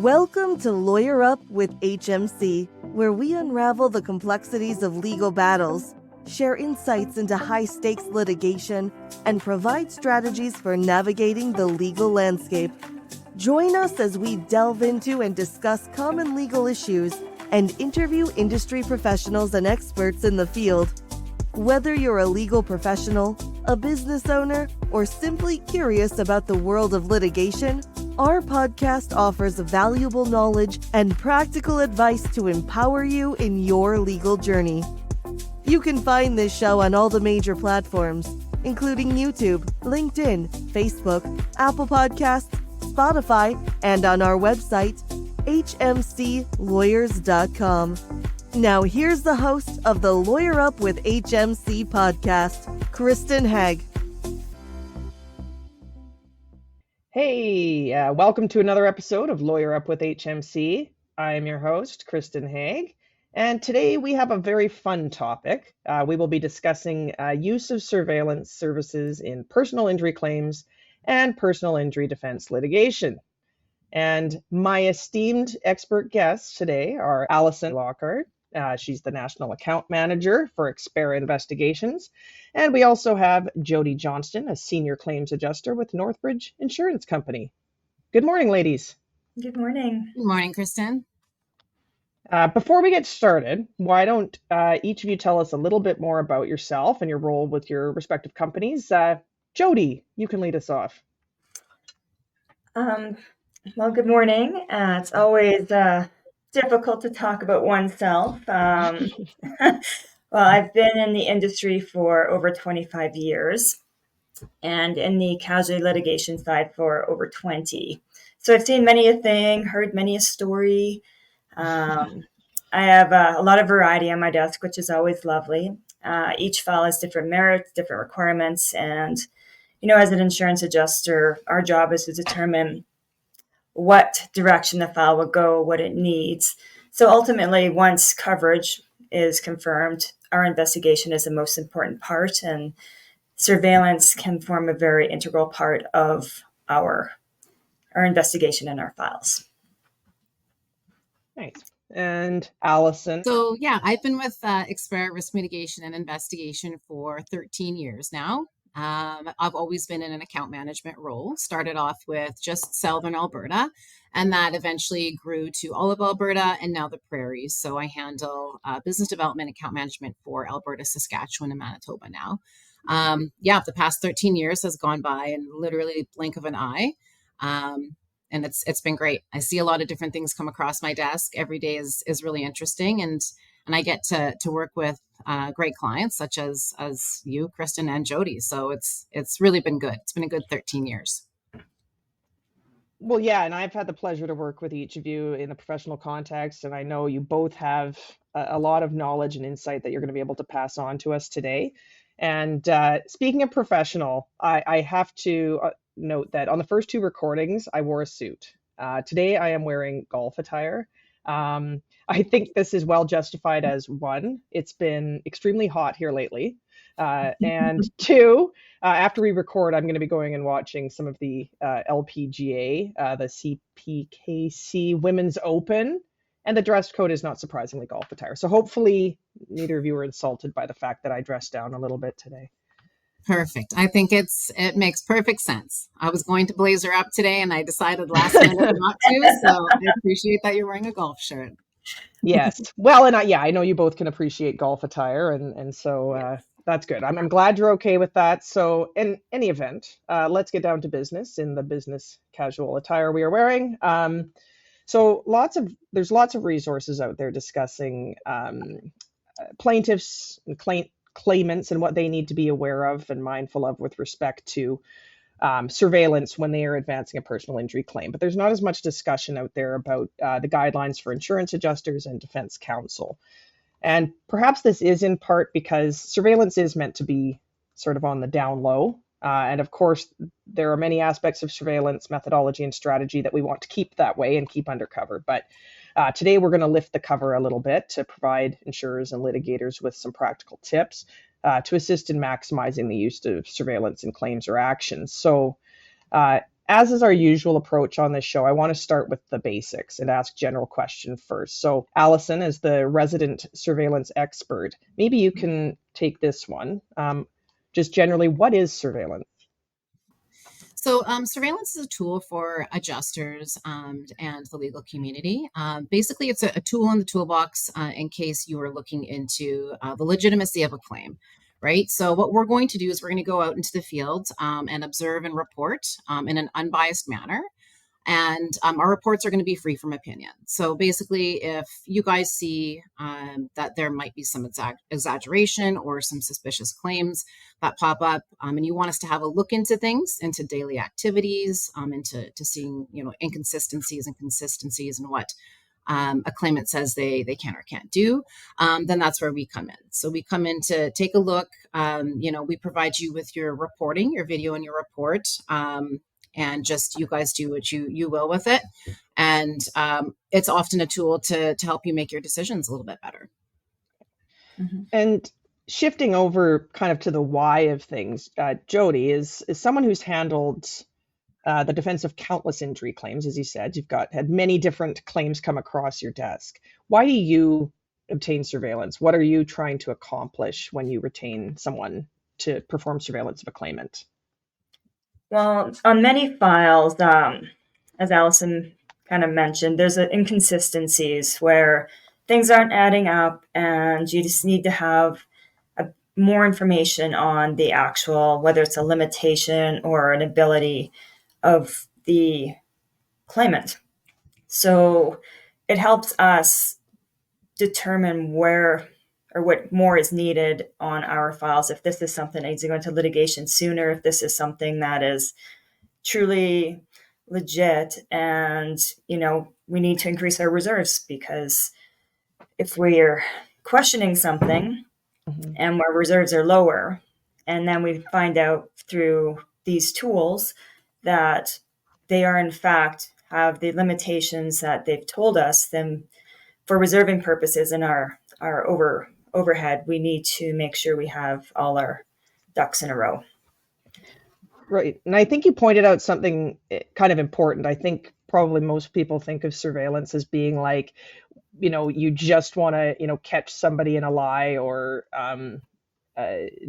Welcome to Lawyer Up with HMC, where we unravel the complexities of legal battles, share insights into high-stakes litigation, and provide strategies for navigating the legal landscape. Join us as we delve into and discuss common legal issues and interview industry professionals and experts in the field. Whether you're a legal professional, a business owner, or simply curious about the world of litigation, our podcast offers valuable knowledge and practical advice to empower you in your legal journey. You can find this show on all the major platforms, including YouTube, LinkedIn, Facebook, Apple Podcasts, Spotify, and on our website, hmclawyers.com. Now here's the host of the Lawyer Up with HMC podcast, Kristen Hagg. Hey, welcome to another episode of Lawyer Up with HMC. I am your host, Kristen Hagg, and today we have a very fun topic. We will be discussing use of surveillance services in personal injury claims and personal injury defense litigation. And my esteemed expert guests today are Allison Lockhart. She's the National Account Manager for Xpera Investigations. And we also have Jody Johnston, a Senior Claims Adjuster with Northbridge Insurance Company. Good morning, ladies. Good morning. Good morning, Kristen. Before we get started, why don't each of you tell us a little bit more about yourself and your role with your respective companies? Jody, you can lead us off. Well, good morning. It's always difficult to talk about oneself. Well, I've been in the industry for over 25 years and in the casualty litigation side for over 20. So I've seen many a thing, heard many a story. I have a lot of variety on my desk, which is always lovely. Each file has different merits, different requirements. And, as an insurance adjuster, our job is to determine what direction the file will go, what it needs. So ultimately, once coverage is confirmed, our investigation is the most important part, and surveillance can form a very integral part of our investigation and our files. Nice. And Allison. So I've been with Xpera Risk Mitigation and Investigation for 13 years now. I've always been in an account management role, started off with just Southern Alberta, and that eventually grew to all of Alberta and now the prairies. So I handle business development account management for Alberta, Saskatchewan, and Manitoba now. The past 13 years has gone by in literally blink of an eye. And it's been great. I see a lot of different things come across my desk. Every day is really interesting. And I get to work with great clients such as you, Kristen, and Jody. So it's really been good. It's been a good 13 years. Well, yeah, and I've had the pleasure to work with each of you in a professional context, and I know you both have a lot of knowledge and insight that you're going to be able to pass on to us today. And speaking of professional, I have to note that on the first two recordings, I wore a suit. Today, I am wearing golf attire. I think this is well justified as one, it's been extremely hot here lately. And two, after we record, I'm going to be going and watching some of the LPGA, the CPKC Women's Open, and the dress code is not surprisingly golf attire. So hopefully neither of you were insulted by the fact that I dressed down a little bit today. Perfect. I think it makes perfect sense. I was going to blazer up today and I decided last minute not to. So I appreciate that you're wearing a golf shirt. Yes. Well, and I know you both can appreciate golf attire. And so that's good. I'm glad you're okay with that. So in any event, let's get down to business in the business casual attire we are wearing. So there's lots of resources out there discussing plaintiffs and claimants and what they need to be aware of and mindful of with respect to surveillance when they are advancing a personal injury claim. But there's not as much discussion out there about the guidelines for insurance adjusters and defense counsel. And perhaps this is in part because surveillance is meant to be sort of on the down low. And of course, there are many aspects of surveillance methodology and strategy that we want to keep that way and keep undercover. But today, we're going to lift the cover a little bit to provide insurers and litigators with some practical tips to assist in maximizing the use of surveillance in claims or actions. So as is our usual approach on this show, I want to start with the basics and ask general question first. So, Allison, as the resident surveillance expert, maybe you can take this one. Just generally, what is surveillance? So, surveillance is a tool for adjusters and the legal community. Basically, it's a tool in the toolbox in case you are looking into the legitimacy of a claim, right? So, what we're going to do is we're going to go out into the field and observe and report in an unbiased manner. And our reports are going to be free from opinion. So basically, if you guys see that there might be some exaggeration or some suspicious claims that pop up, and you want us to have a look into things, into daily activities, into seeing inconsistencies and consistencies and what a claimant says they can or can't do, then that's where we come in. So we come in to take a look. We provide you with your reporting, your video and your report. And just you guys do what you will with it. And it's often a tool to help you make your decisions a little bit better. Mm-hmm. And shifting over kind of to the why of things, Jody, is someone who's handled the defense of countless injury claims, as you said. You've had many different claims come across your desk. Why do you obtain surveillance? What are you trying to accomplish when you retain someone to perform surveillance of a claimant? Well, on many files, as Allison kind of mentioned, there's inconsistencies where things aren't adding up, and you just need to have more information on the actual, whether it's a limitation or an ability of the claimant. So it helps us determine where or what more is needed on our files. If this is something that needs to go into litigation sooner, if this is something that is truly legit, and we need to increase our reserves, because if we're questioning something and our reserves are lower, and then we find out through these tools that they are in fact have the limitations that they've told us, then for reserving purposes and our overhead, we need to make sure we have all our ducks in a row. Right. And I think you pointed out something kind of important. I think probably most people think of surveillance as being like, you just want to, catch somebody in a lie or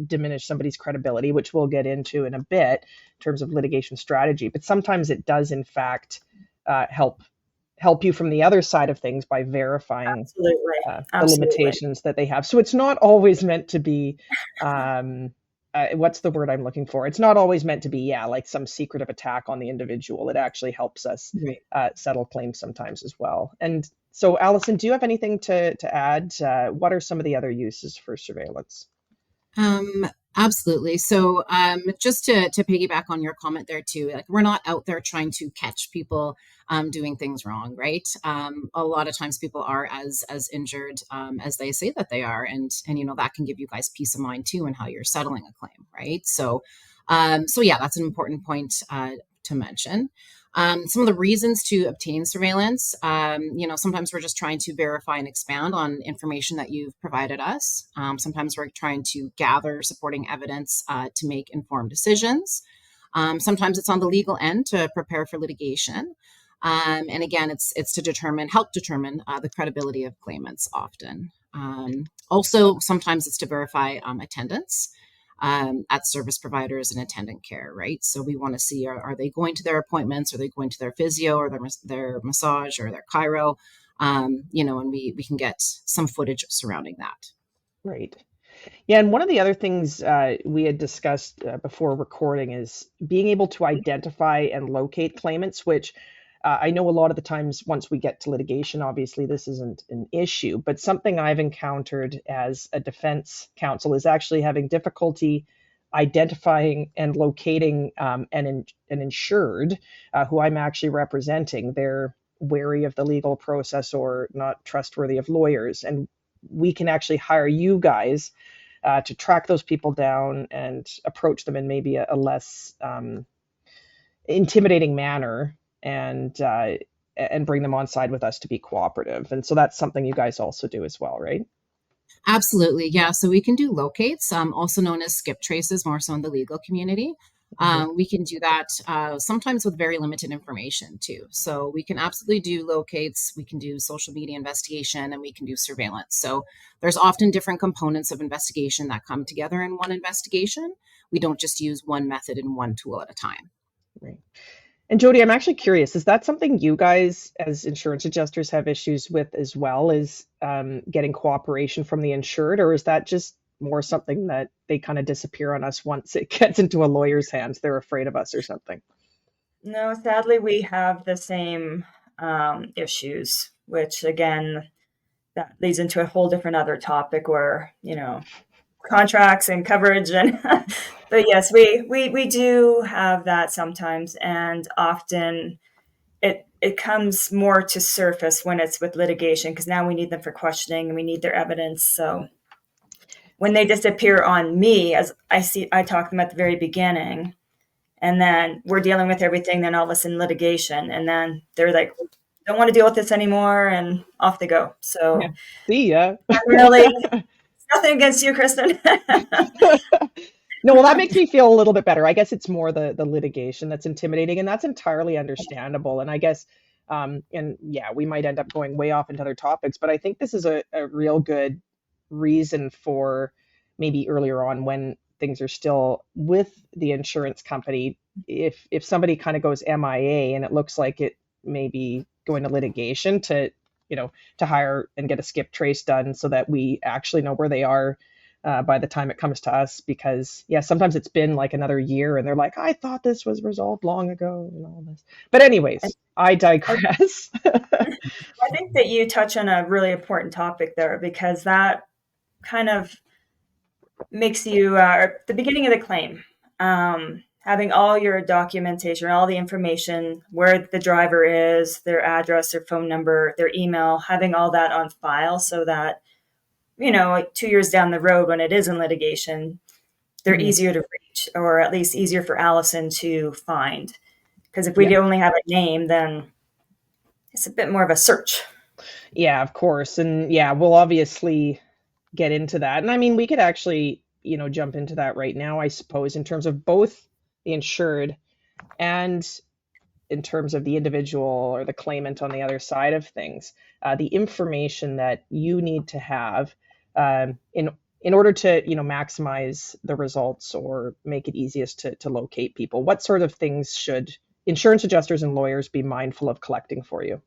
diminish somebody's credibility, which we'll get into in a bit in terms of litigation strategy. But sometimes it does, in fact, help you from the other side of things by verifying the limitations that they have. So it's not always meant to be, what's the word I'm looking for? It's not always meant to be, like some secretive attack on the individual. It actually helps us settle claims sometimes as well. And so, Allison, do you have anything to add? What are some of the other uses for surveillance? Absolutely. So just to piggyback on your comment there too, like we're not out there trying to catch people doing things wrong, right? A lot of times people are as injured as they say that they are, and that can give you guys peace of mind too in how you're settling a claim, right? So yeah, that's an important point to mention. Some of the reasons to obtain surveillance, sometimes we're just trying to verify and expand on information that you've provided us. Sometimes we're trying to gather supporting evidence to make informed decisions. Sometimes it's on the legal end to prepare for litigation. And again, it's to help determine the credibility of claimants often. Also, sometimes it's to verify attendance at service providers and attendant care, right? So we want to see, are they going to their appointments? Are they going to their physio or their massage or their chiro? And we can get some footage surrounding that. Right. Yeah, and one of the other things we had discussed before recording is being able to identify and locate claimants, which I know a lot of the times once we get to litigation, obviously this isn't an issue, but something I've encountered as a defense counsel is actually having difficulty identifying and locating an insured who I'm actually representing. They're wary of the legal process or not trustworthy of lawyers. And we can actually hire you guys to track those people down and approach them in maybe a less intimidating manner, and bring them on side with us to be cooperative. And so that's something you guys also do as well, right? Absolutely. Yeah. So we can do locates, also known as skip traces, more so in the legal community. We can do that sometimes with very limited information too. So we can absolutely do locates, we can do social media investigation, and we can do surveillance. So there's often different components of investigation that come together in one investigation. We don't just use one method and one tool at a time. Right. And Jody, I'm actually curious, is that something you guys as insurance adjusters have issues with as well, is getting cooperation from the insured, or is that just more something that they kind of disappear on us once it gets into a lawyer's hands? They're afraid of us or something? No, sadly, we have the same issues, which again, that leads into a whole different other topic where, contracts and coverage and but yes, we do have that sometimes, and often it comes more to surface when it's with litigation, because now we need them for questioning and we need their evidence. So when they disappear on me, as I talk to them at the very beginning, and then we're dealing with everything, then all of a sudden litigation, and then they're like, don't want to deal with this anymore, and off they go. So Yeah. See ya. really, nothing against you, Kristen. No, well, that makes me feel a little bit better. I guess it's more the litigation that's intimidating, and that's entirely understandable. And I guess, and yeah, we might end up going way off into other topics, but I think this is a real good reason for maybe earlier on, when things are still with the insurance company, if somebody kind of goes MIA and it looks like it may be going to litigation, to hire and get a skip trace done so that we actually know where they are by the time it comes to us. Because sometimes it's been like another year and they're like, I thought this was resolved long ago and all this. But anyways, I digress. I think that you touch on a really important topic there, because that kind of makes you the beginning of the claim, having all your documentation, all the information, where the driver is, their address, their phone number, their email, having all that on file so that, like 2 years down the road when it is in litigation, they're easier to reach, or at least easier for Allison to find. Because if we only have a name, then it's a bit more of a search. Yeah, of course. And we'll obviously get into that. And I mean, we could actually, jump into that right now, I suppose, in terms of both the insured and in terms of the individual or the claimant on the other side of things. The information that you need to have in order to, maximize the results or make it easiest to locate people. What sort of things should insurance adjusters and lawyers be mindful of collecting for you?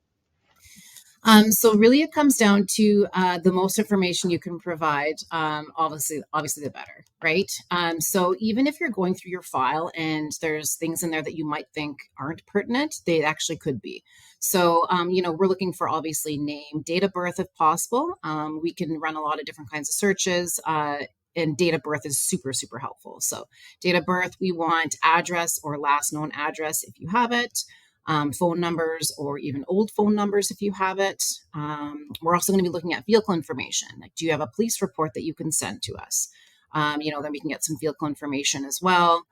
So really it comes down to the most information you can provide, obviously the better, right? So even if you're going through your file and there's things in there that you might think aren't pertinent, they actually could be. So, we're looking for obviously name, date of birth if possible. We can run a lot of different kinds of searches. And date of birth is super, super helpful. So date of birth, we want address or last known address if you have it. Phone numbers or even old phone numbers if you have it. We're also going to be looking at vehicle information. Like, do you have a police report that you can send to us? Then we can get some vehicle information as well.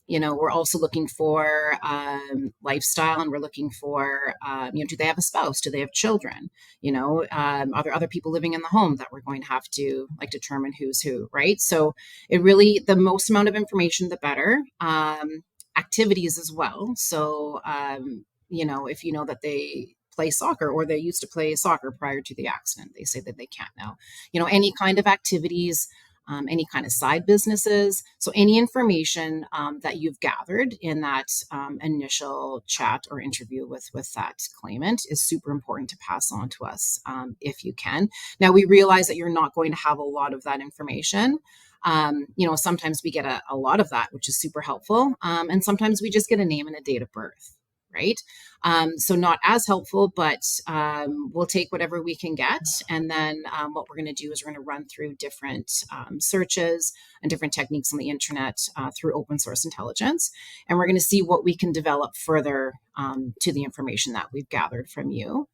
We're also looking for lifestyle, and we're looking for, do they have a spouse? Do they have children? Are there other people living in the home that we're going to have to determine who's who, right? So it really, the most amount of information, the better. Activities as well. So, if you know that they play soccer or they used to play soccer prior to the accident, they say that they can't now, any kind of activities, any kind of side businesses. So any information that you've gathered in that initial chat or interview with that claimant is super important to pass on to us if you can. Now, we realize that you're not going to have a lot of that information. Sometimes we get a lot of that, which is super helpful. And sometimes we just get a name and a date of birth, right? So not as helpful, but we'll take whatever we can get. And then what we're going to do is we're going to run through different searches and different techniques on the internet through open source intelligence. And we're going to see what we can develop further to the information that we've gathered from you.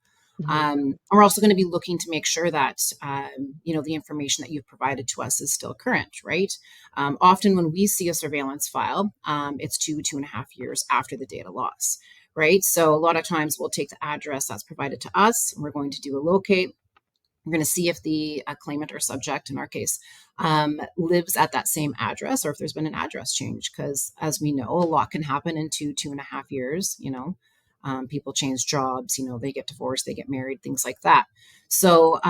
We're also going to be looking to make sure that, the information that you've provided to us is still current, right? Often when we see a surveillance file, it's 2.5 years after the data loss, right? So a lot of times we'll take the address that's provided to us, and we're going to do a locate. We're going to see if the claimant or subject, in our case, lives at that same address, or if there's been an address change. Because as we know, a lot can happen in 2.5 years. People change jobs, they get divorced, they get married, things like that. So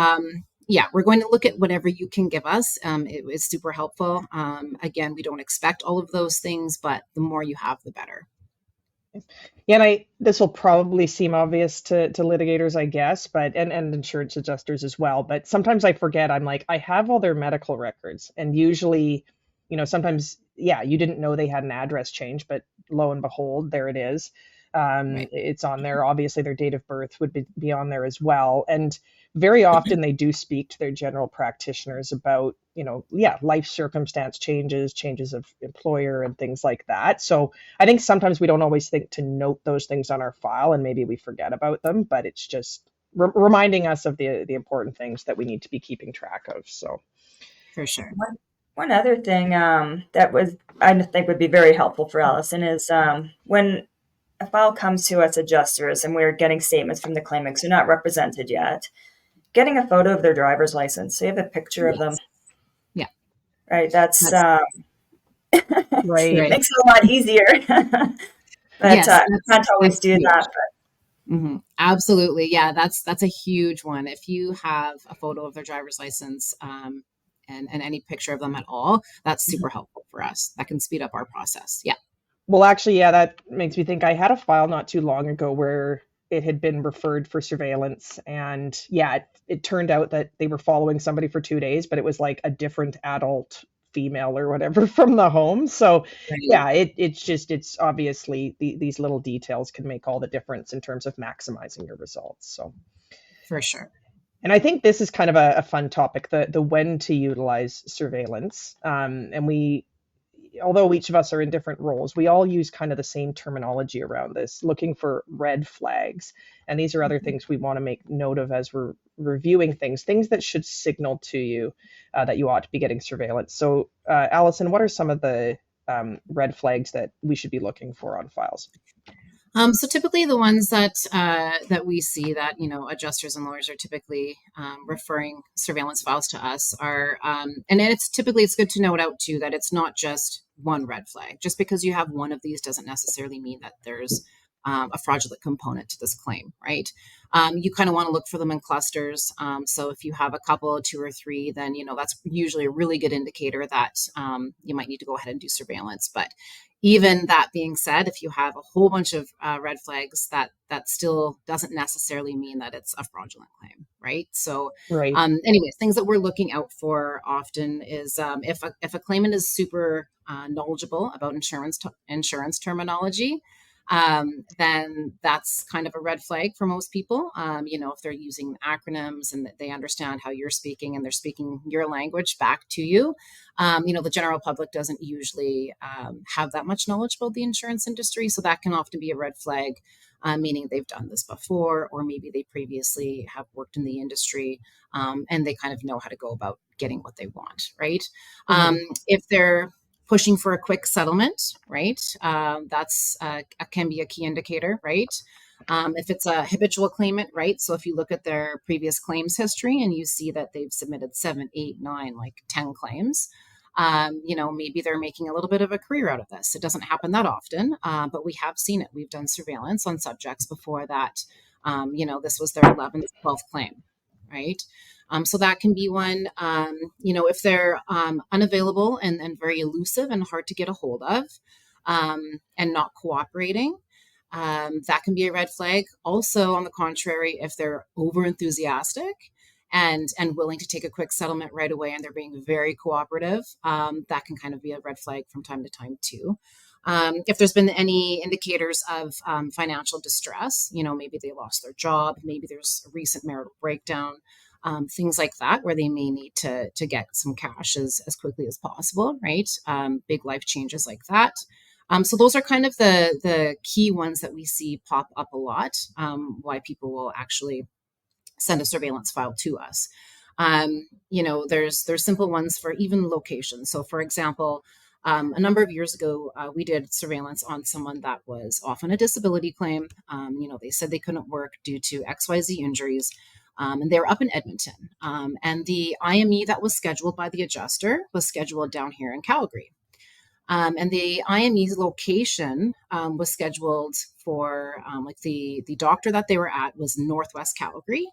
yeah, we're going to look at whatever you can give us. It is super helpful. Again, we don't expect all of those things, but the more you have, the better. Yeah, and this will probably seem obvious to litigators, I guess, but and insurance adjusters as well. But sometimes I forget. I'm like, I have all their medical records, and usually, sometimes, yeah, you didn't know they had an address change, but lo and behold, there it is. Right. It's on there. Obviously, their date of birth would be on there as well. And very often they do speak to their general practitioners about, life circumstance changes of employer and things like that. So I think sometimes we don't always think to note those things on our file, and maybe we forget about them, but it's just reminding us of the important things that we need to be keeping track of. So For sure. One other thing I think would be very helpful for Allison is when a file comes to us adjusters and we're getting statements from the claimants who are not represented yet, getting a photo of their driver's license. So you have a picture of them. Yeah. Right. That's right. Makes it a lot easier. But Yes, can't always do huge. that. Mm-hmm. Absolutely. Yeah, that's a huge one. If you have a photo of their driver's license and any picture of them at all, that's super helpful for us. That can speed up our process. Yeah. Well, actually, yeah, that makes me think I had a file not too long ago where it had been referred for surveillance. And yeah, it turned out that they were following somebody for 2 days, but it was like a different adult female or whatever from the home. So yeah, it's obviously these little details can make all the difference in terms of maximizing your results. So for sure. And I think this is kind of a fun topic, the when to utilize surveillance. And although each of us are in different roles, we all use kind of the same terminology around this, looking for red flags. And these are other things we want to make note of as we're reviewing things that should signal to you that you ought to be getting surveillance. So, Allison, what are some of the red flags that we should be looking for on files? So typically the ones that we see that, adjusters and lawyers are typically referring surveillance files to us are, and it's good to note out too, that it's not just one red flag. Just because you have one of these doesn't necessarily mean that there's a fraudulent component to this claim, right? You kind of want to look for them in clusters. So if you have a couple, 2 or 3, then, that's usually a really good indicator that you might need to go ahead and do surveillance. But even that being said, if you have a whole bunch of red flags, that still doesn't necessarily mean that it's a fraudulent claim, right? So, Right. Anyways, things that we're looking out for often is if a claimant is super knowledgeable about insurance terminology, then that's kind of a red flag for most people. If they're using acronyms and they understand how you're speaking and they're speaking your language back to you, the general public doesn't usually have that much knowledge about the insurance industry. So that can often be a red flag, meaning they've done this before, or maybe they previously have worked in the industry and they kind of know how to go about getting what they want, right? Mm-hmm. If they're pushing for a quick settlement, right? That's can be a key indicator, right? If it's a habitual claimant, right? So if you look at their previous claims history and you see that they've submitted 7, 8, 9, 10 claims, maybe they're making a little bit of a career out of this. It doesn't happen that often, but we have seen it. We've done surveillance on subjects before that, this was their 11th, 12th claim, right? So that can be one, if they're unavailable and very elusive and hard to get a hold of and not cooperating, that can be a red flag. Also, on the contrary, if they're over enthusiastic and willing to take a quick settlement right away and they're being very cooperative, that can kind of be a red flag from time to time too. If there's been any indicators of financial distress, maybe they lost their job, maybe there's a recent marital breakdown, things like that, where they may need to get some cash as quickly as possible, right? Big life changes like that. So those are kind of the key ones that we see pop up a lot, why people will actually send a surveillance file to us. There's simple ones for even location. So for example, a number of years ago, we did surveillance on someone that was off on a disability claim. They said they couldn't work due to XYZ injuries. And they were up in Edmonton. And the IME that was scheduled by the adjuster was scheduled down here in Calgary. And the IME's location was scheduled for like the doctor that they were at was Northwest Calgary.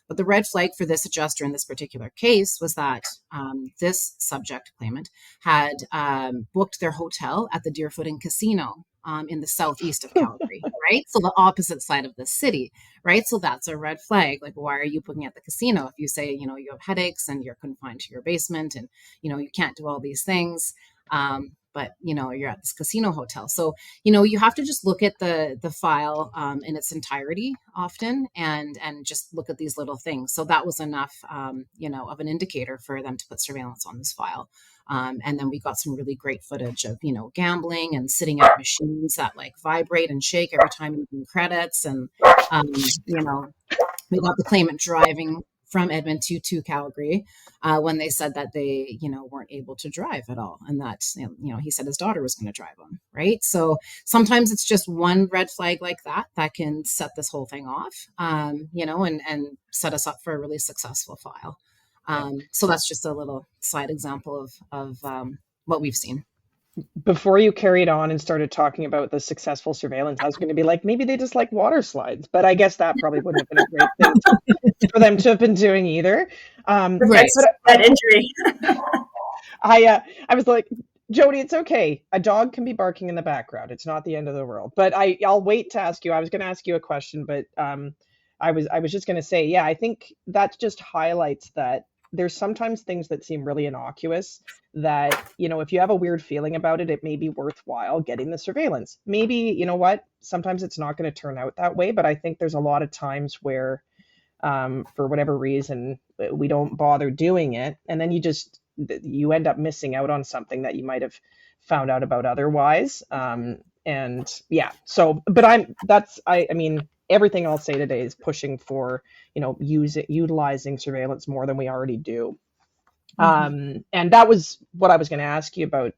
But the red flag for this adjuster in this particular case was that this subject claimant had booked their hotel at the Deerfoot Casino in the southeast of Calgary, right? So the opposite side of the city, right? So that's a red flag. Like, why are you booking at the casino? If you say, you know, you have headaches and you're confined to your basement and, you know, you can't do all these things. But you know, you're at this casino hotel. So, you know, you have to just look at the file in its entirety often and just look at these little things. So that was enough, you know, of an indicator for them to put surveillance on this file. And then we got some really great footage of, you know, gambling and sitting at machines that like vibrate and shake every time you do credits. And, you know, we got the claimant driving from Edmonton to Calgary when they said that they, you know, weren't able to drive at all. And that, you know, he said his daughter was going to drive them, right? So sometimes it's just one red flag like that can set this whole thing off, you know, and set us up for a really successful file. So that's just a little side example of what we've seen. Before you carried on and started talking about the successful surveillance, I was going to be like, maybe they just like water slides, but I guess that probably wouldn't have been a great thing for them to have been doing either. Right. That injury. I was like, Jody, it's okay. A dog can be barking in the background. It's not the end of the world. But I'll wait to ask you. I was going to ask you a question, but I was just going to say, yeah, I think that just highlights that there's sometimes things that seem really innocuous that, you know, if you have a weird feeling about it, it may be worthwhile getting the surveillance. Maybe, you know what, sometimes it's not going to turn out that way, but I think there's a lot of times where, for whatever reason, we don't bother doing it. And then you end up missing out on something that you might have found out about otherwise. And yeah, so, but I mean, everything I'll say today is pushing for, you know, utilizing surveillance more than we already do. Mm-hmm. And that was what I was going to ask you about,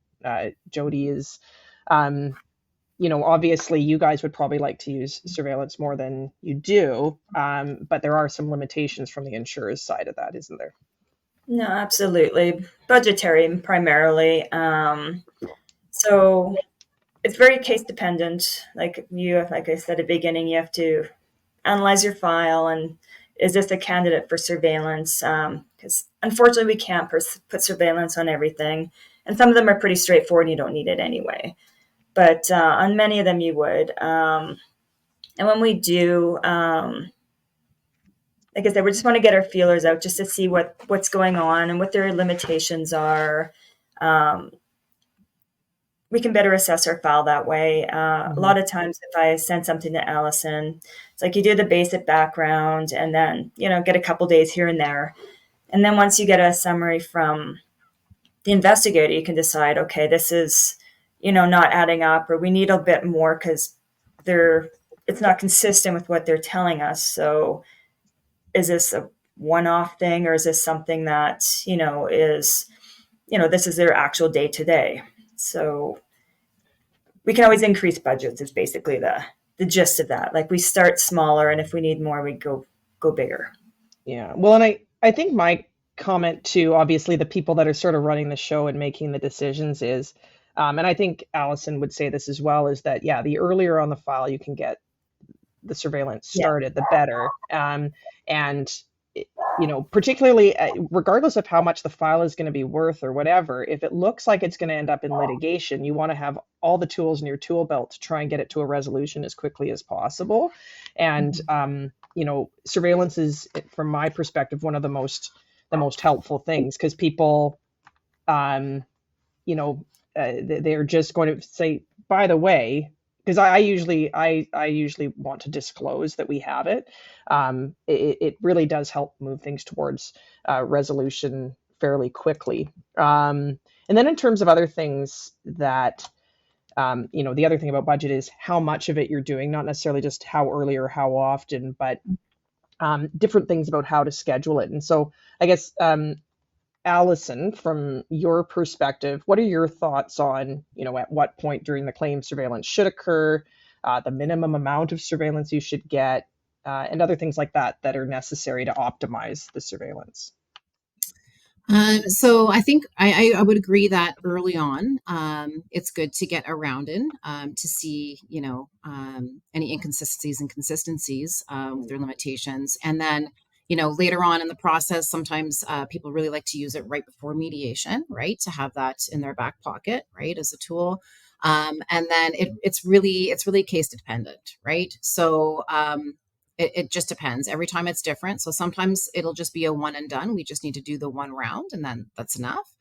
Jody, is, you know, obviously you guys would probably like to use surveillance more than you do, but there are some limitations from the insurer's side of that, isn't there? No, absolutely. Budgetary primarily. So it's very case dependent. Like I said at the beginning, you have to analyze your file and is this a candidate for surveillance? Because unfortunately we can't put surveillance on everything. And some of them are pretty straightforward and you don't need it anyway. But on many of them you would. And when we do, like I said, we just want to get our feelers out just to see what's going on and what their limitations are. We can better assess our file that way. Mm-hmm. A lot of times if I send something to Allison, it's like you do the basic background and then, you know, get a couple days here and there. And then once you get a summary from the investigator, you can decide, okay, this is, you know, not adding up, or we need a bit more because it's not consistent with what they're telling us. So is this a one-off thing, or is this something that, you know, is, you know, this is their actual day-to-day? So we can always increase budgets is basically the gist of that. Like we start smaller, and if we need more, we go bigger. Yeah. Well, and I think my comment to obviously the people that are sort of running the show and making the decisions is, and I think Allison would say this as well, is that, yeah, the earlier on the file you can get the surveillance started, the better. And, you know, particularly regardless of how much the file is going to be worth or whatever, if it looks like it's going to end up in litigation, you want to have all the tools in your tool belt to try and get it to a resolution as quickly as possible. And, you know, surveillance is, from my perspective, one of the most helpful things, because people, you know, they're just going to say, by the way, because I usually want to disclose that we have it. It really does help move things towards resolution fairly quickly. And then in terms of other things that, you know, the other thing about budget is how much of it you're doing, not necessarily just how early or how often, but different things about how to schedule it. And so I guess, Allison, from your perspective, what are your thoughts on, you know, at what point during the claim surveillance should occur, the minimum amount of surveillance you should get, and other things like that that are necessary to optimize the surveillance? So I think I would agree that early on, it's good to get around in to see, any inconsistencies and consistencies with their limitations. And then, later on in the process, sometimes people really like to use it right before mediation, right? To have that in their back pocket, right, as a tool. And then it's really case dependent, right? So it just depends. Every time it's different. So sometimes it'll just be a one and done. We just need to do the one round and then that's enough.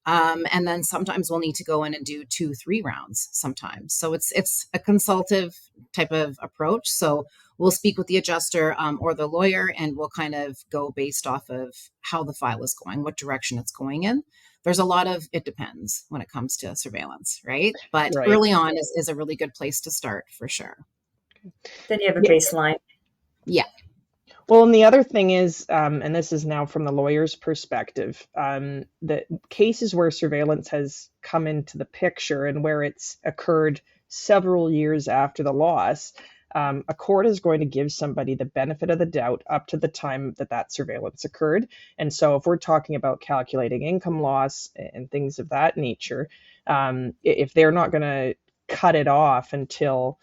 And then sometimes we'll need to go in and do 2-3 rounds sometimes. So it's a consultative type of approach. So we'll speak with the adjuster or the lawyer, and we'll kind of go based off of how the file is going, what direction it's going in. There's a lot of it depends when it comes to surveillance, right? But Right. early on is a really good place to start for sure. Then you have a Yeah. baseline. Yeah. Well, and the other thing is, and this is now from the lawyer's perspective, the cases where surveillance has come into the picture and where it's occurred several years after the loss, a court is going to give somebody the benefit of the doubt up to the time that that surveillance occurred. And so if we're talking about calculating income loss and things of that nature, if they're not going to cut it off until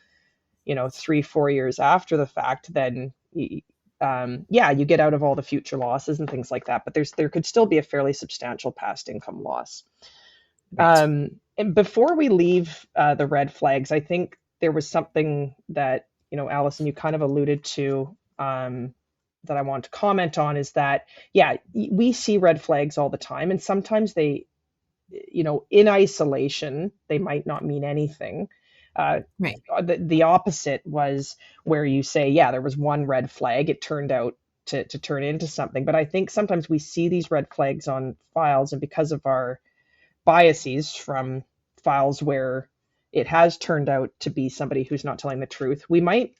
3-4 years after the fact, then you get out of all the future losses and things like that. But there could still be a fairly substantial past income loss. Right. And before we leave the red flags, I think there was something that, Allison, you kind of alluded to that I want to comment on, is that, we see red flags all the time. And sometimes they, in isolation, they might not mean anything. Right. The opposite was where you say, there was one red flag. It turned out to turn into something. But I think sometimes we see these red flags on files, and because of our biases from files where it has turned out to be somebody who's not telling the truth, we might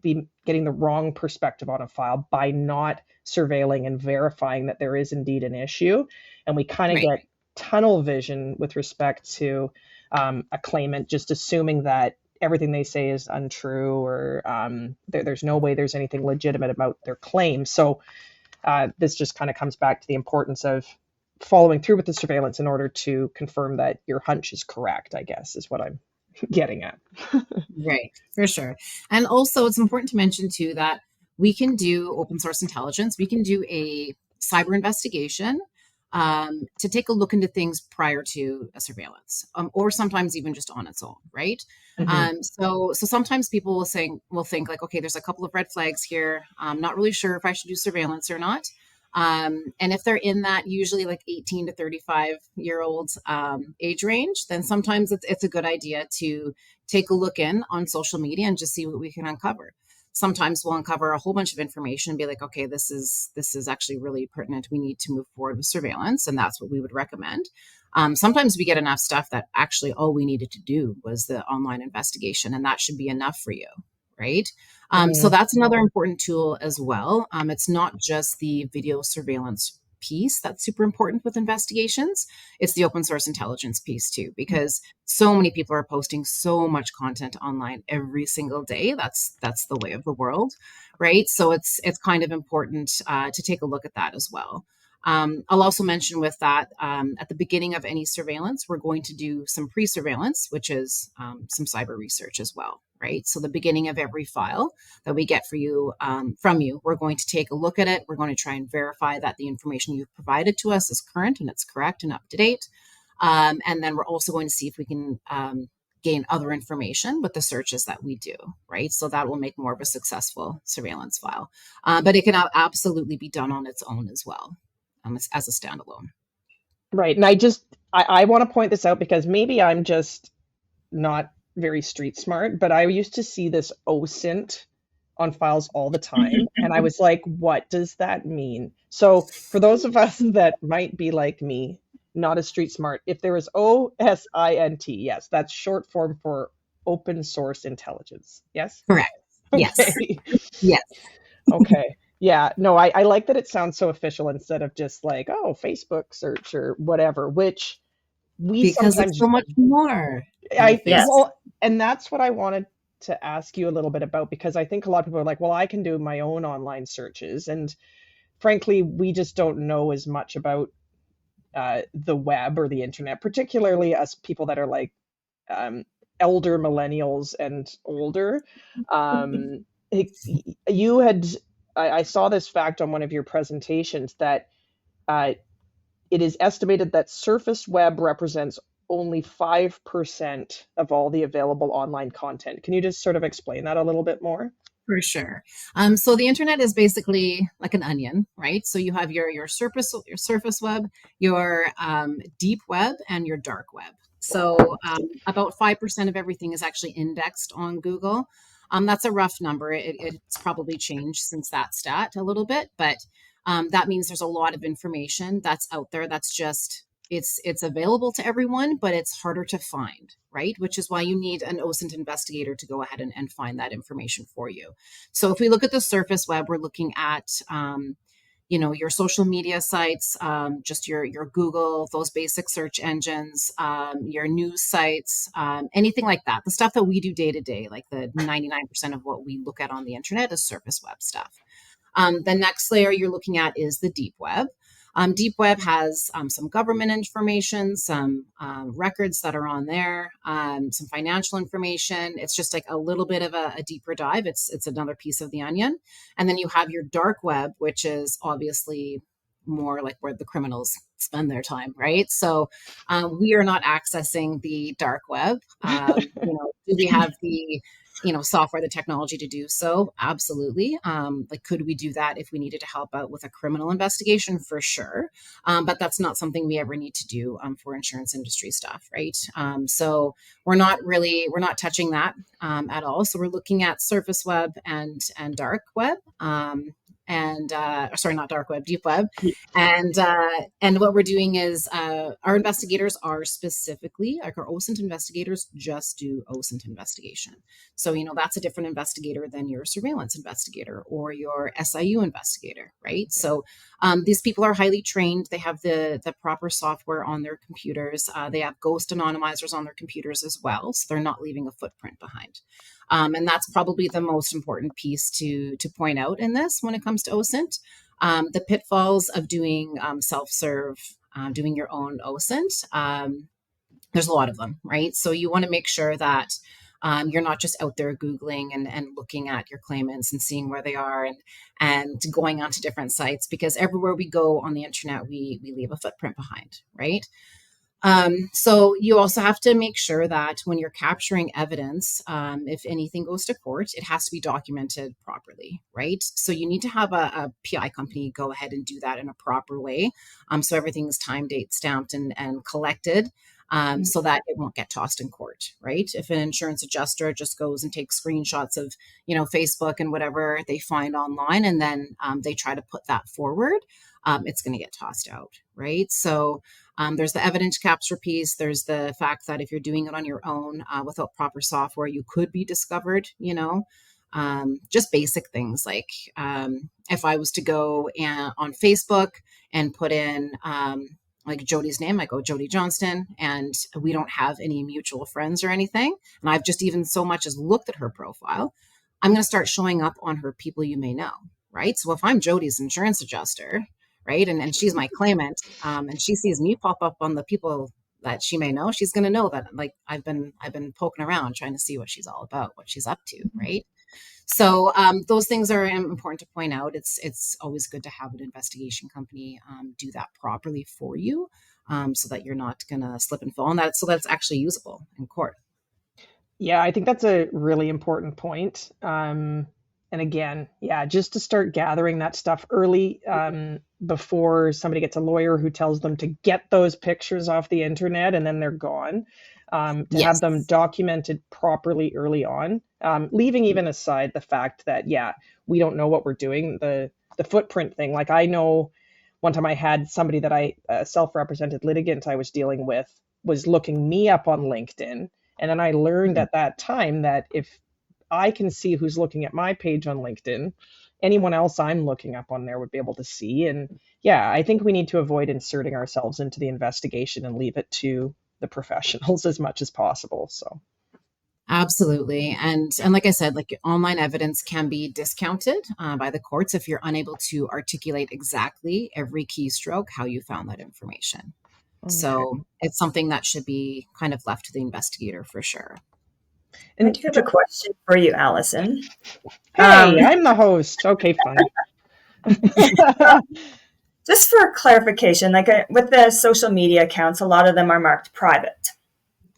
be getting the wrong perspective on a file by not surveilling and verifying that there is indeed an issue. And we kind of get tunnel vision with respect to a claimant, just assuming that everything they say is untrue, or there's no way there's anything legitimate about their claim. So this just kind of comes back to the importance of following through with the surveillance in order to confirm that your hunch is correct, I guess, is what I'm getting at. Right, for sure. And also it's important to mention too that we can do open source intelligence. We can do a cyber investigation to take a look into things prior to a surveillance, or sometimes even just on its own, right? Mm-hmm. So sometimes people will think like, okay, there's a couple of red flags here. I'm not really sure if I should do surveillance or not. And if they're in that usually like 18 to 35-year-old age range, then sometimes it's a good idea to take a look in on social media and just see what we can uncover. Sometimes we'll uncover a whole bunch of information and be like, okay, this is actually really pertinent. We need to move forward with surveillance, and that's what we would recommend. Sometimes we get enough stuff that actually all we needed to do was the online investigation, and that should be enough for you, right? So that's another important tool as well. It's not just the video surveillance piece that's super important with investigations. It's the open source intelligence piece too, because so many people are posting so much content online every single day. That's the way of the world, right? So it's kind of important to take a look at that as well. I'll also mention with that, at the beginning of any surveillance, we're going to do some pre-surveillance, which is some cyber research as well, right? So the beginning of every file that we get for you, from you, we're going to take a look at it. We're going to try and verify that the information you've provided to us is current and it's correct and up to date. And then we're also going to see if we can gain other information with the searches that we do, right? So that will make more of a successful surveillance file. But it can absolutely be done on its own as well. As a standalone. Right. And I want to point this out because maybe I'm just not very street smart, but I used to see this OSINT on files all the time. And I was like, what does that mean? So for those of us that might be like me, not as street smart, if there is OSINT, yes, that's short form for open source intelligence. Yes? Correct. Okay. Yes. Yes. Okay. Yeah, no, I like that it sounds so official instead of just like, Facebook search or whatever, which we because sometimes it's so much more. Well, and that's what I wanted to ask you a little bit about, because I think a lot of people are like, well, I can do my own online searches. And frankly, we just don't know as much about the web or the internet, particularly us people that are like elder millennials and older. You had, I saw this fact on one of your presentations that it is estimated that surface web represents only 5% of all the available online content. Can you just sort of explain that a little bit more? For sure. So the internet is basically like an onion, right? So you have your surface web, your deep web, and your dark web. So about 5% of everything is actually indexed on Google. That's a rough number. It's probably changed since that stat a little bit, but that means there's a lot of information that's out there that's just it's available to everyone, but it's harder to find, right? Which is why you need an OSINT investigator to go ahead and find that information for you. So if we look at the surface web, we're looking at your social media sites, just your Google, those basic search engines, your news sites, anything like that. The stuff that we do day to day, like the 99% of what we look at on the internet is surface web stuff. The next layer you're looking at is the deep web. Deep web has some government information, some records that are on there, some financial information. It's just like a little bit of a deeper dive. It's another piece of the onion. And then you have your dark web, which is obviously more like where the criminals spend their time, right? So we are not accessing the dark web. Do we have the software, the technology to do so? Absolutely. Could we do that if we needed to help out with a criminal investigation? For sure. But that's not something we ever need to do for insurance industry stuff, right? So we're not touching that at all. So we're looking at surface web and dark web. Not dark web, deep web. And what we're doing is our investigators are specifically, like our OSINT investigators just do OSINT investigation. So, that's a different investigator than your surveillance investigator or your SIU investigator, right? So these people are highly trained. They have the proper software on their computers. They have ghost anonymizers on their computers as well. So they're not leaving a footprint behind. And that's probably the most important piece to point out in this when it comes to OSINT. The pitfalls of doing self-serve, doing your own OSINT, there's a lot of them, right? So you want to make sure that you're not just out there Googling and looking at your claimants and seeing where they are and going onto different sites, because everywhere we go on the internet, we leave a footprint behind, right? So you also have to make sure that when you're capturing evidence, if anything goes to court, it has to be documented properly, right? So you need to have a PI company go ahead and do that in a proper way. So everything's time, date stamped and collected, so that it won't get tossed in court, right? If an insurance adjuster just goes and takes screenshots of, Facebook and whatever they find online, and then they try to put that forward, it's going to get tossed out, right? So there's the evidence capture piece. There's the fact that if you're doing it on your own without proper software, you could be discovered, just basic things like if I was to go on Facebook and put in like Jody's name, I go Jody Johnston, and we don't have any mutual friends or anything, and I've just even so much as looked at her profile, I'm going to start showing up on her people you may know, right? So if I'm Jody's insurance adjuster, right, and she's my claimant, and she sees me pop up on the people that she may know, she's going to know that like I've been poking around trying to see what she's all about, what she's up to, right? So those things are important to point out. It's always good to have an investigation company do that properly for you, so that you're not going to slip and fall on that, so that's actually usable in court. Yeah, I think that's a really important point. And again, just to start gathering that stuff early, before somebody gets a lawyer who tells them to get those pictures off the internet and then they're gone. To have them documented properly early on, leaving even aside the fact that, we don't know what we're doing, the footprint thing. Like I know one time I had somebody that a self-represented litigant I was dealing with was looking me up on LinkedIn. And then I learned at that time that if I can see who's looking at my page on LinkedIn, anyone else I'm looking up on there would be able to see. And I think we need to avoid inserting ourselves into the investigation and leave it to the professionals as much as possible. So Absolutely. And like I said, like online evidence can be discounted by the courts if you're unable to articulate exactly every keystroke how you found that information. Okay. So it's something that should be kind of left to the investigator for sure. I And do have a question for you, Allison. hey, I'm the host. Okay, fine. Just for clarification, like with the social media accounts, a lot of them are marked private.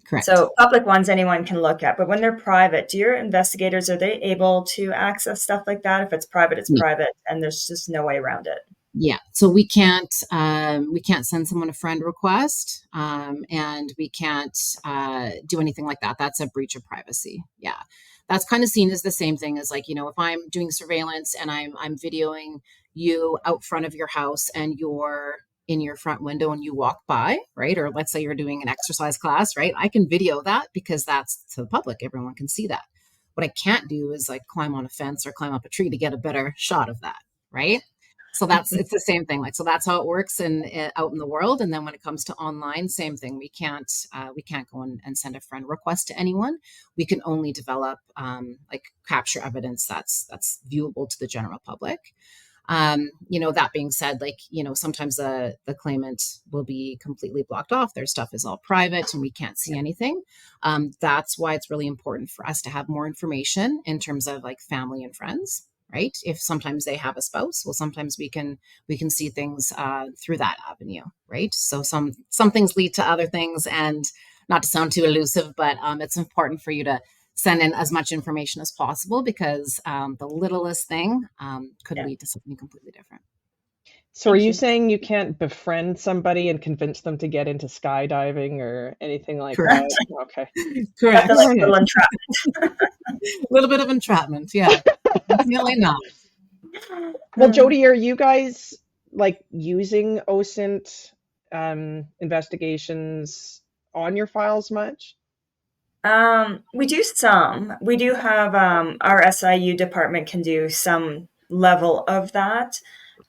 Correct. So public ones anyone can look at, but when they're private, do your investigators, are they able to access stuff like that? If it's Yeah. private, and there's just no way around it. Yeah. So we can't send someone a friend request, and we can't do anything like that. That's a breach of privacy. Yeah. That's kind of seen as the same thing as like, if I'm doing surveillance and I'm videoing you out front of your house and you're in your front window and you walk by, right? Or let's say you're doing an exercise class, right? I can video that because that's to the public. Everyone can see that. What I can't do is like climb on a fence or climb up a tree to get a better shot of that, right? So it's the same thing. Like, so that's how it works out in the world. And then when it comes to online, same thing. We can't go and send a friend request to anyone. We can only develop like capture evidence that's viewable to the general public. That being said, like, sometimes the claimant will be completely blocked off. Their stuff is all private and we can't see anything. That's why it's really important for us to have more information in terms of like family and friends, right? If sometimes they have a spouse, well, sometimes we can see things through that avenue, right? So some things lead to other things, and not to sound too elusive, but it's important for you to send in as much information as possible, because the littlest thing could lead to something completely different. So are you saying you can't befriend somebody and convince them to get into skydiving or anything like Correct. that? Okay. Correct. That's like a little entrapment. A little bit of entrapment, yeah. Definitely not. Well, Jody, are you guys like using OSINT investigations on your files much? We do some. We do have our SIU department can do some level of that.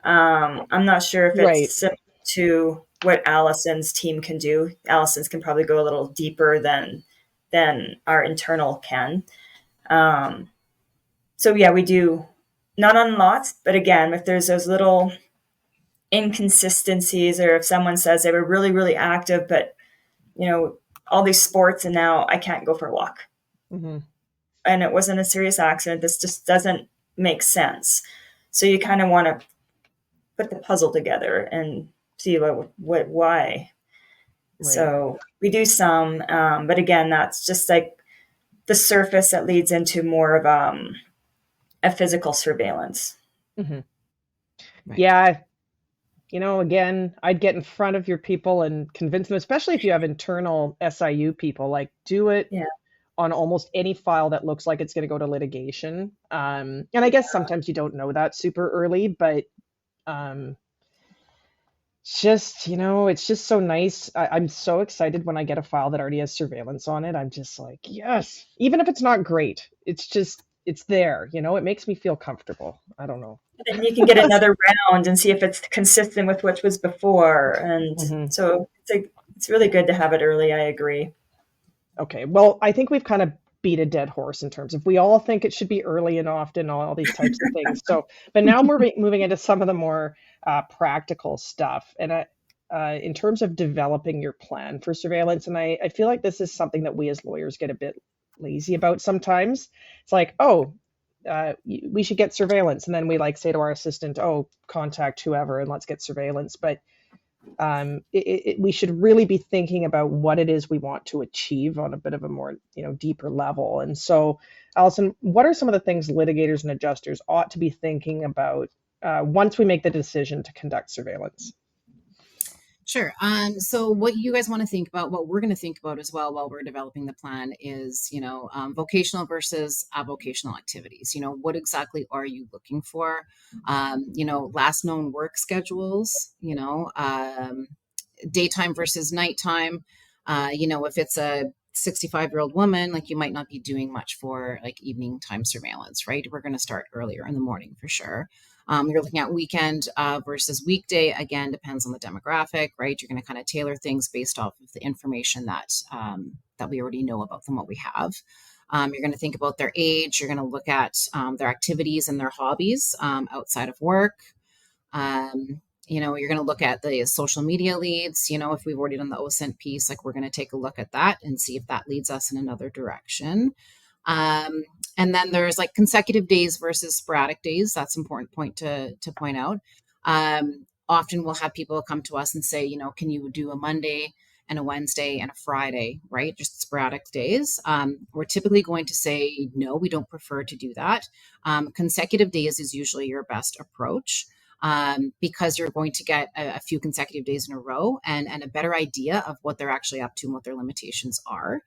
I'm not sure if Right. it's similar to what Allison's team can do. Allison's can probably go a little deeper than our internal can. So yeah, we do, not on lots, but again, if there's those little inconsistencies, or if someone says they were really, really active, but all these sports and now I can't go for a walk. Mm-hmm. And it wasn't a serious accident. This just doesn't make sense. So you kind of want to put the puzzle together and see why. Right. So we do some, but again, that's just like the surface that leads into more of a physical surveillance. Mm-hmm. Right. Yeah. Again, I'd get in front of your people and convince them, especially if you have internal SIU people, like do it on almost any file that looks like it's going to go to litigation. And I guess sometimes you don't know that super early, but it's just so nice. I'm so excited when I get a file that already has surveillance on it. I'm just like, yes, even if it's not great, it's there, it makes me feel comfortable. I don't know. And you can get another round and see if it's consistent with what was before. And so it's really good to have it early. I agree. Okay. Well, I think we've kind of beat a dead horse in terms of we all think it should be early and often, all these types of things. So, but now we're moving into some of the more practical stuff. And in terms of developing your plan for surveillance, and I feel like this is something that we as lawyers get a bit lazy about sometimes. It's like, we should get surveillance. And then we say to our assistant, contact whoever and let's get surveillance. But we should really be thinking about what it is we want to achieve on a bit of a more, deeper level. And so, Allison, what are some of the things litigators and adjusters ought to be thinking about once we make the decision to conduct surveillance? Sure. So what you guys want to think about, what we're going to think about as well while we're developing the plan is, vocational versus avocational activities. What exactly are you looking for? Last known work schedules, daytime versus nighttime. If it's a 65-year-old woman, you might not be doing much for evening time surveillance, right? We're going to start earlier in the morning for sure. You're looking at weekend versus weekday. Again, depends on the demographic, right? You're going to kind of tailor things based off of the information that we already know about them, what we have. You're going to think about their age. You're going to look at their activities and their hobbies outside of work. You're going to look at the social media leads. If we've already done the OSINT piece, like we're going to take a look at that and see if that leads us in another direction. And then there's like consecutive days versus sporadic days. That's an important point to point out. Often we'll have people come to us and say, can you do a Monday and a Wednesday and a Friday, right? Just sporadic days. We're typically going to say, no, we don't prefer to do that. Consecutive days is usually your best approach. Because you're going to get a few consecutive days in a row and a better idea of what they're actually up to and what their limitations are.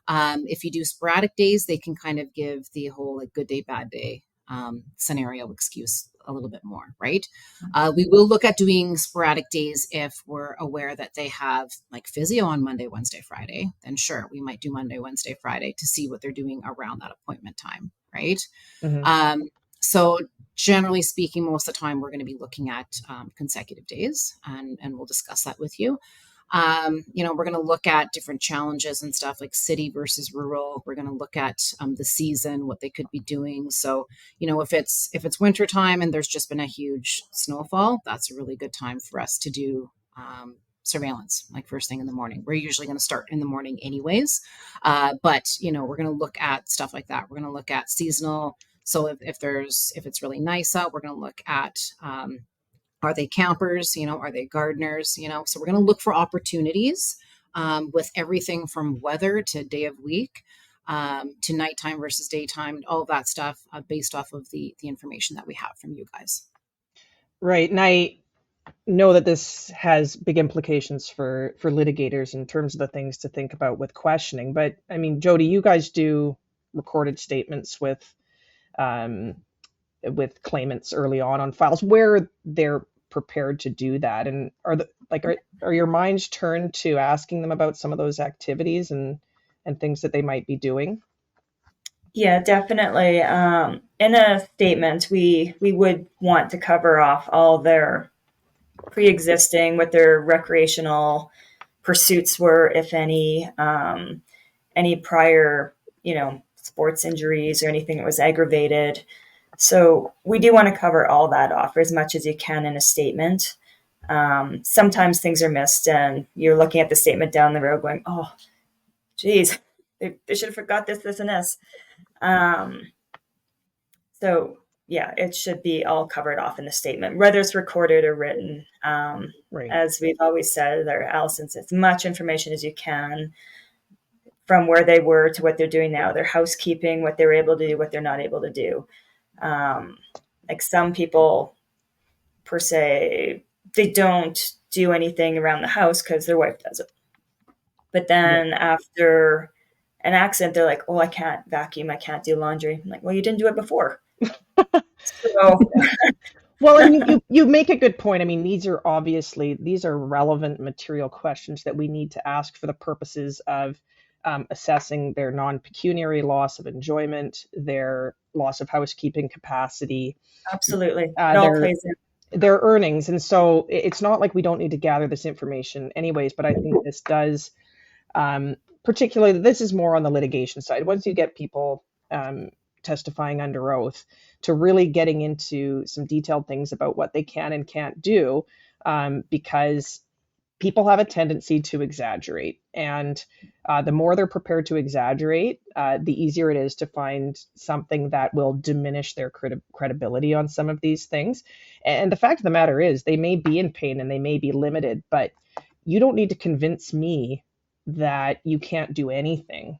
If you do sporadic days, they can kind of give the whole like good day, bad day scenario excuse a little bit more, right? We will look at doing sporadic days if we're aware that they have like physio on Monday, Wednesday, Friday. Then sure, we might do Monday, Wednesday, Friday to see what they're doing around that appointment time, right? Mm-hmm. So generally speaking, most of the time we're going to be looking at consecutive days, and we'll discuss that with you. We're going to look at different challenges and stuff like city versus rural. We're going to look at the season, what they could be doing. So, if it's winter time and there's just been a huge snowfall, that's a really good time for us to do surveillance, like first thing in the morning. We're usually going to start in the morning anyways. But we're going to look at stuff like that. We're going to look at seasonal. So if it's really nice out, we're going to look at, are they campers? Are they gardeners? So we're going to look for opportunities with everything from weather to day of week to nighttime versus daytime, all of that stuff based off of the information that we have from you guys. Right. And I know that this has big implications for litigators in terms of the things to think about with questioning. But I mean, Jody, you guys do recorded statements with claimants early on files where they're prepared to do that, and are your minds turned to asking them about some of those activities and things that they might be doing? Yeah, definitely. In a statement, we would want to cover off all their pre-existing, what their recreational pursuits were, if any prior, sports injuries or anything that was aggravated. So we do want to cover all that off as much as you can in a statement. Sometimes things are missed and you're looking at the statement down the road going, oh, geez, they should have forgot this, and this. So yeah, it should be all covered off in the statement, whether it's recorded or written. Right. As we've always said, Allison says, as much information as you can from where they were to what they're doing now, their housekeeping, what they're able to do, what they're not able to do. Like some people per se, they don't do anything around the house because their wife does it. But then after an accident, they're like, oh, I can't vacuum, I can't do laundry. I'm like, well, you didn't do it before. Well, and you make a good point. I mean, these are relevant material questions that we need to ask for the purposes of assessing their non-pecuniary loss of enjoyment, their loss of housekeeping capacity. Absolutely. It all plays in. Their earnings. And so it's not like we don't need to gather this information anyways, but I think this does, particularly, this is more on the litigation side. Once you get people testifying under oath, to really getting into some detailed things about what they can and can't do, because people have a tendency to exaggerate. And the more they're prepared to exaggerate, the easier it is to find something that will diminish their credibility on some of these things. And the fact of the matter is, they may be in pain and they may be limited, but you don't need to convince me that you can't do anything.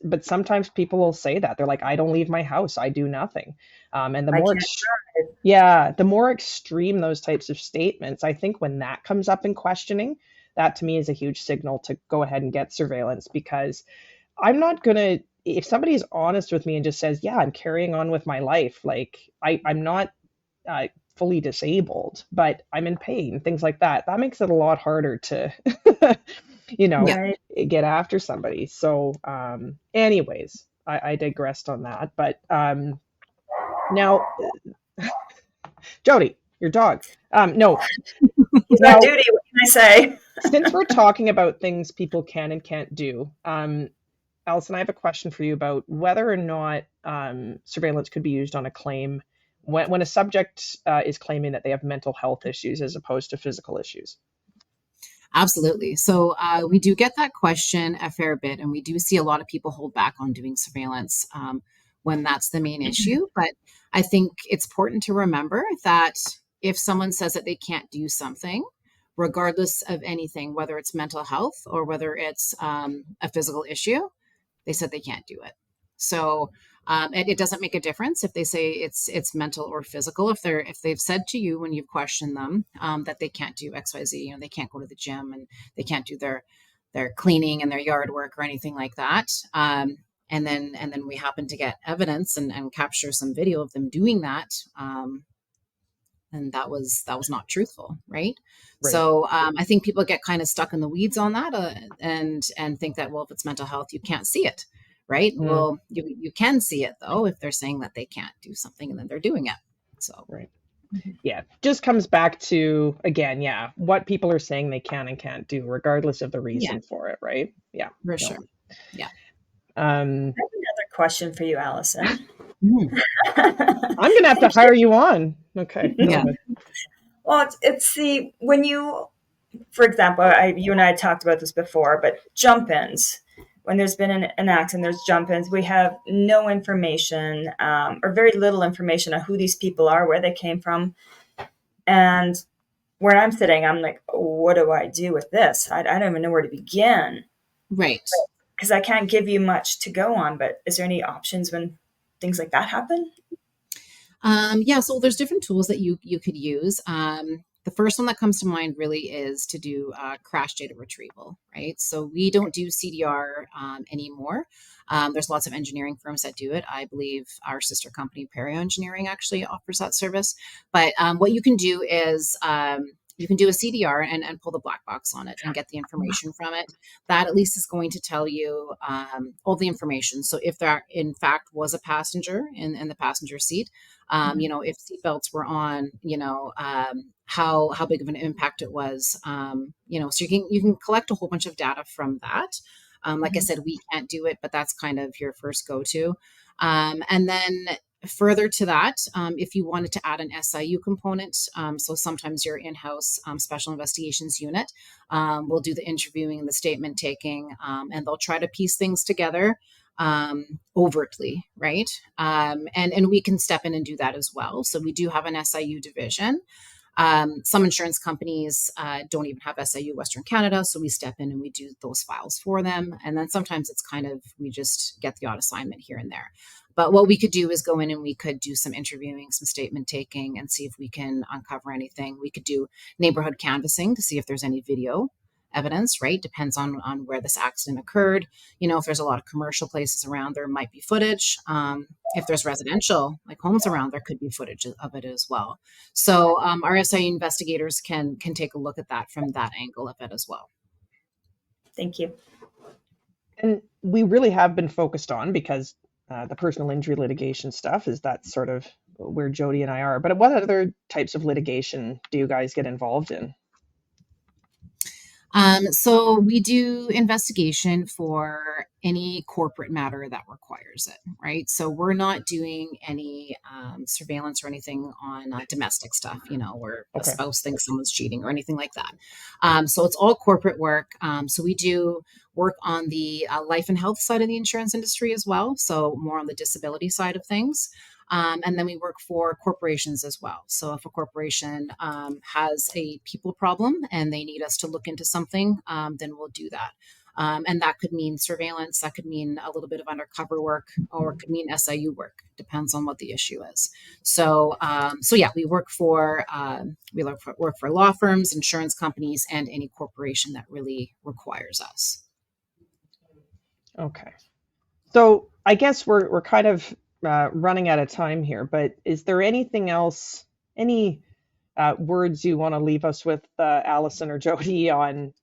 But sometimes people will say that. They're like, I don't leave my house, I do nothing. And the more extreme those types of statements, I think when that comes up in questioning, that to me is a huge signal to go ahead and get surveillance, because I'm not going to, if somebody is honest with me and just says, yeah, I'm carrying on with my life, like I'm not fully disabled, but I'm in pain, things like that, that makes it a lot harder to, get after somebody. So anyways, I digressed on that. But now, Jody, your dog. No. He's on duty, what can I say? Since we're talking about things people can and can't do, Allison, I have a question for you about whether or not surveillance could be used on a claim when a subject is claiming that they have mental health issues as opposed to physical issues. Absolutely. So we do get that question a fair bit, and we do see a lot of people hold back on doing surveillance when that's the main issue. But I think it's important to remember that if someone says that they can't do something, regardless of anything, whether it's mental health or whether it's a physical issue, they said they can't do it. So it doesn't make a difference if they say it's mental or physical. If they've said to you when you've questioned them that they can't do XYZ, they can't go to the gym and they can't do their cleaning and their yard work or anything like that. And then we happen to get evidence and capture some video of them doing that. And that was not truthful, right? So I think people get kind of stuck in the weeds on that and think that, well, if it's mental health, you can't see it, right? Well, you can see it though if they're saying that they can't do something and then they're doing it. So yeah, just comes back to, again, what people are saying they can and can't do, regardless of the reason for it, right? Yeah, for sure. Yeah. I have another question for you, Allison. I'm gonna have to hire you on. Okay. Yeah. Well, it's the when you, for example, you and I talked about this before, but jump-ins. When there's been an accident, there's jump-ins. We have no information or very little information on who these people are, where they came from, and where I'm sitting, I'm like, what do I do with this? I don't even know where to begin. Right. Because I can't give you much to go on. But is there any options when things like that happen? So there's different tools that you could use. The first one that comes to mind really is to do crash data retrieval, right? So we don't do CDR anymore. There's lots of engineering firms that do it. I believe our sister company, Perio Engineering, actually offers that service. But what you can do is you can do a CDR and pull the black box on it and get the information from it. That at least is going to tell you all the information. So if there in fact was a passenger in the passenger seat, if seatbelts were on, how big of an impact it was, so you can collect a whole bunch of data from that. Like I said, we can't do it, but that's kind of your first go-to. And then further to that, if you wanted to add an SIU component, so sometimes your in-house special investigations unit will do the interviewing and the statement taking, and they'll try to piece things together overtly, right? And we can step in and do that as well. So we do have an SIU division. Some insurance companies don't even have SIU Western Canada, so we step in and we do those files for them. And then sometimes it's kind of, we just get the odd assignment here and there. But what we could do is go in and we could do some interviewing, some statement taking, and see if we can uncover anything. We could do neighborhood canvassing to see if there's any video evidence, right? Depends on where this accident occurred. If there's a lot of commercial places around, there might be footage. If there's residential, like homes around, there could be footage of it as well. So our SIU investigators can take a look at that from that angle of it as well. Thank you. And we really have been focused on, because the personal injury litigation stuff is that sort of where Jody and I are. But what other types of litigation do you guys get involved in? So we do investigation for any corporate matter that requires it, right? So we're not doing any surveillance or anything on domestic stuff, where a spouse thinks someone's cheating or anything like that. So it's all corporate work. So we do work on the life and health side of the insurance industry as well. So more on the disability side of things. And then we work for corporations as well. So if a corporation has a people problem and they need us to look into something, then we'll do that. And that could mean surveillance, that could mean a little bit of undercover work, or it could mean SIU work. Depends on what the issue is. So we work for law firms, insurance companies, and any corporation that really requires us. Okay. So I guess we're kind of running out of time here, but is there anything else, any words you want to leave us with, Allison or Jody, on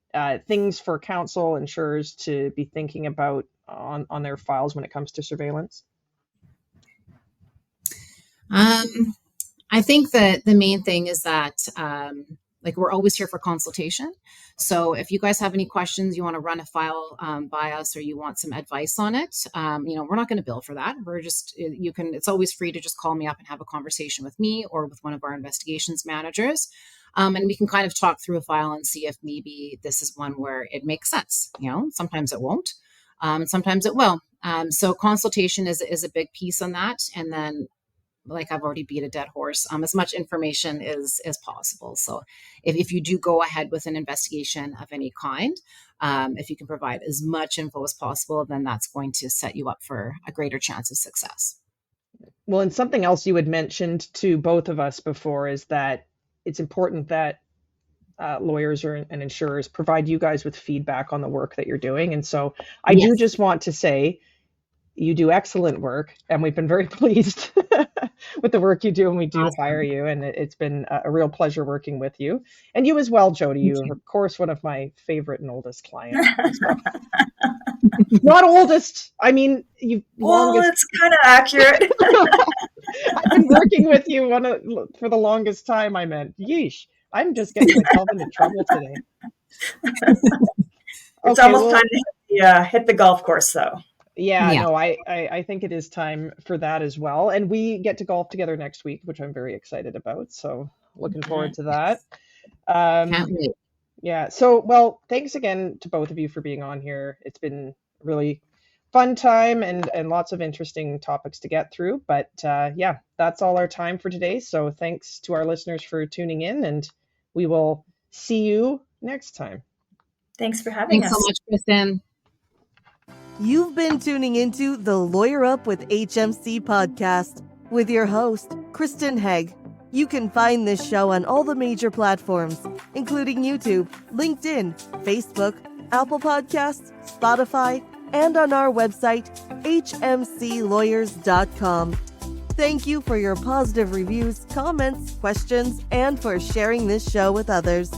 things for counsel, insurers to be thinking about on their files when it comes to surveillance? I think that the main thing is that like we're always here for consultation. So if you guys have any questions, you want to run a file by us, or you want some advice on it, we're not going to bill for that. It's always free to just call me up and have a conversation with me or with one of our investigations managers. And we can kind of talk through a file and see if maybe this is one where it makes sense. Sometimes it won't, and sometimes it will. So consultation is a big piece on that. And then, like I've already beat a dead horse, as much information as possible. So if you do go ahead with an investigation of any kind, if you can provide as much info as possible, then that's going to set you up for a greater chance of success. Well, and something else you had mentioned to both of us before is that it's important that lawyers and insurers provide you guys with feedback on the work that you're doing. And so I do just want to say, you do excellent work, and we've been very pleased with the work you do, and we do hire you, and it's been a real pleasure working with you. And you as well, Jody. You are, of course, one of my favorite and oldest clients. Not oldest. I mean, longest. It's kind of accurate. I've been working with you for the longest time. I meant, yeesh. I'm just getting myself into trouble today. It's almost time to hit the golf course, though. Yeah, no, I think it is time for that as well. And we get to golf together next week, which I'm very excited about. So looking forward to that. Can't wait. Yeah. So, well, thanks again to both of you for being on here. It's been a really fun time and lots of interesting topics to get through. But that's all our time for today. So thanks to our listeners for tuning in, and we will see you next time. Thanks for having us. Thanks so much, Kristen. You've been tuning into the Lawyer Up with HMC podcast with your host, Kristen Hagg. You can find this show on all the major platforms, including YouTube, LinkedIn, Facebook, Apple Podcasts, Spotify, and on our website, hmclawyers.com. Thank you for your positive reviews, comments, questions, and for sharing this show with others.